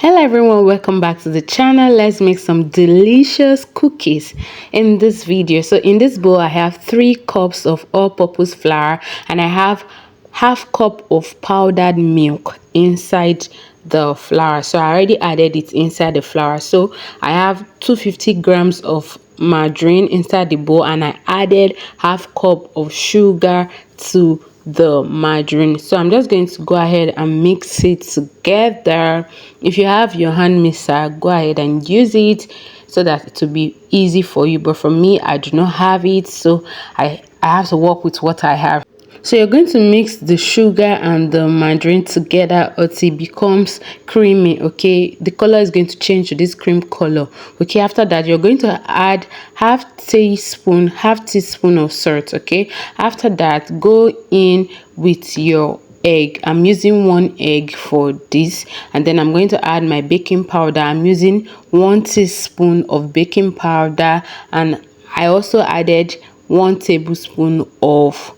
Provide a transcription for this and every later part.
Hello everyone, welcome back to the channel. Let's make some delicious cookies in this video. So in this bowl I have 3 cups of all-purpose flour and I have half cup of powdered milk inside the flour. So I already added it inside the flour. So I have 250 grams of margarine inside the bowl and I added half cup of sugar to the margarine. So I'm just going to go ahead and mix it together. If you have your hand mixer, go ahead and use it so that it will be easy for you, but for me I do not have it, so I have to work with what I have. So you're going to mix the sugar and the margarine together until it becomes creamy. Okay, the color is going to change to this cream color. Okay, after that you're going to add half teaspoon of salt. Okay, after that go in with your egg. I'm using 1 egg for this, and then I'm going to add my baking powder. I'm using 1 teaspoon of baking powder, and I also added 1 tablespoon of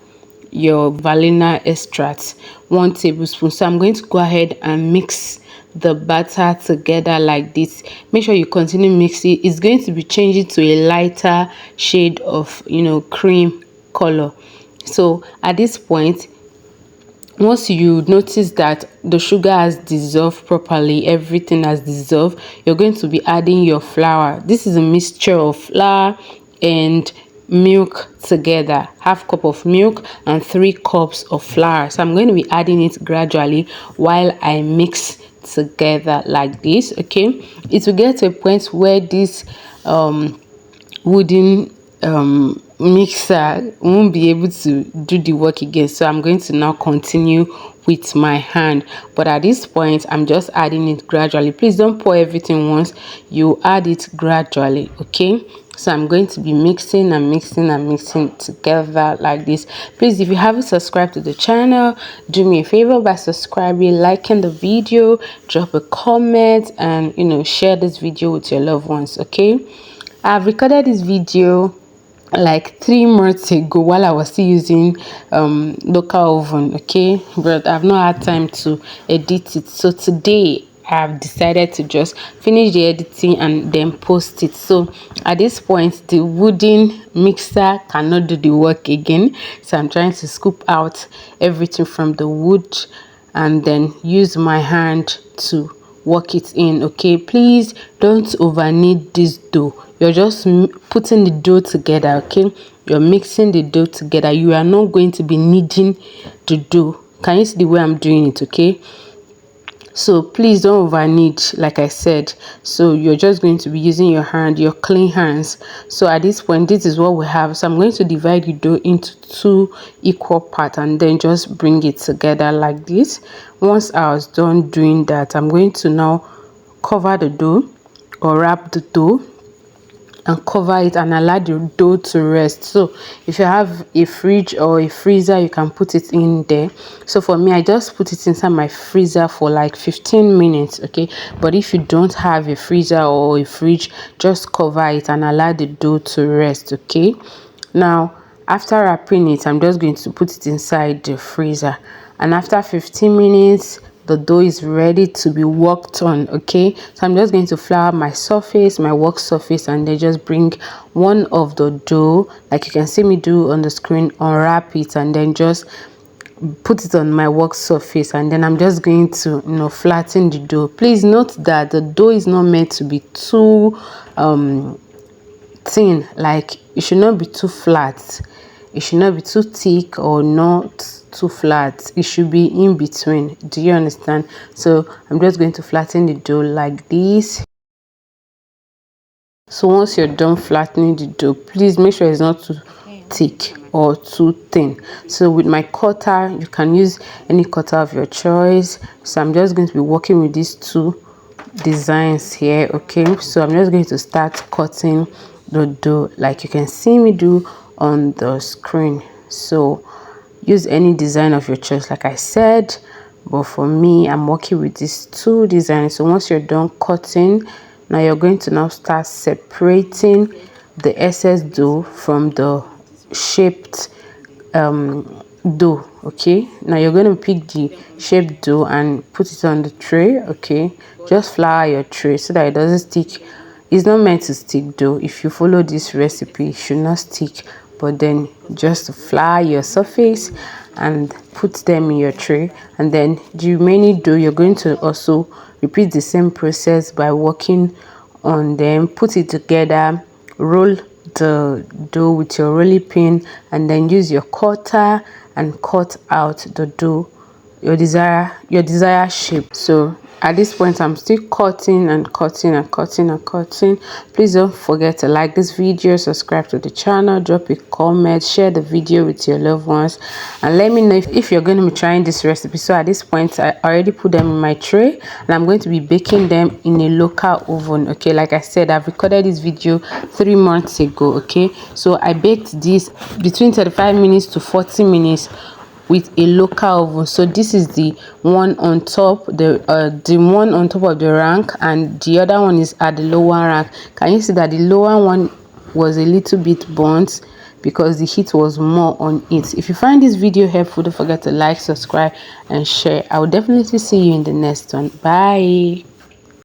your vanilla extract, 1 tablespoon. So I'm going to go ahead and mix the batter together like this. Make sure you continue mixing. It's going to be changing to a lighter shade of cream color. So at this point, once you notice that the sugar has dissolved properly, everything has dissolved, you're going to be adding your flour. This is a mixture of flour and milk together, half cup of milk and 3 cups of flour. So I'm going to be adding it gradually while I mix together like this. Okay, it will get to a point where this wooden mixer won't be able to do the work again. So I'm going to now continue with my hand, but at this point I'm just adding it gradually. Please don't pour everything once, you add it gradually. Okay, so I'm going to be mixing and mixing and mixing together like this. Please, if you haven't subscribed to the channel, do me a favor by subscribing, liking the video, drop a comment, and share this video with your loved ones. Okay, I've recorded this video like 3 months ago while I was still using local oven. Okay, but I've not had time to edit it, so today I've decided to just finish the editing and then post it. So at this point the wooden mixer cannot do the work again, so I'm trying to scoop out everything from the wood and then use my hand to work it in. Okay, please don't over knead this dough. You're just putting the dough together. Okay, you're mixing the dough together. You are not going to be kneading the dough. Can you see the way I'm doing it? Okay, so please don't over knead, like I said. So you're just going to be using your hand, your clean hands. So at this point, this is what we have. So I'm going to divide the dough into 2 equal parts and then just bring it together like this. Once I was done doing that, I'm going to now cover the dough or wrap the dough and cover it and allow the dough to rest. So if you have a fridge or a freezer, you can put it in there. So for me, I just put it inside my freezer for like 15 minutes. Okay, but if you don't have a freezer or a fridge, just cover it and allow the dough to rest. Okay, now after wrapping it, I'm just going to put it inside the freezer, and after 15 minutes the dough is ready to be worked on. Okay, so I'm just going to flour my surface, my work surface, and then just bring one of the dough, like you can see me do on the screen, unwrap it and then just put it on my work surface, and then I'm just going to flatten the dough. Please note that the dough is not meant to be too thin, like it should not be too flat, it should not be too thick or not too flat. It should be in between. Do you understand? So I'm just going to flatten the dough like this. So once you're done flattening the dough, please make sure it's not too thick or too thin. So with my cutter, you can use any cutter of your choice. So I'm just going to be working with these 2 designs here. Okay, so I'm just going to start cutting the dough like you can see me do on the screen. So use any design of your choice, like I said, but for me I'm working with these 2 designs. So once you're done cutting, now you're going to now start separating the excess dough from the shaped dough. Okay, now you're going to pick the shaped dough and put it on the tray. Okay, just flour your tray so that it doesn't stick. It's not meant to stick though. If you follow this recipe, it should not stick, but then just flour your surface and put them in your tray. And then the remaining dough, you're going to also repeat the same process by working on them. Put it together, roll the dough with your rolling pin, and then use your cutter and cut out the dough your desired shape. So at this point I'm still cutting and cutting and cutting and cutting. Please don't forget to like this video, subscribe to the channel, drop a comment, share the video with your loved ones, and let me know if you're going to be trying this recipe. So at this point I already put them in my tray and I'm going to be baking them in a local oven. Okay, like I said, I've recorded this video 3 months ago. Okay, so I baked this between 35 minutes to 40 minutes with a local oven. So this is the one on top, the one on top of the rank, and the other one is at the lower rank. Can you see that the lower one was a little bit burnt because the heat was more on it? If you find this video helpful, don't forget to like, subscribe and share. I will definitely see you in the next one. Bye.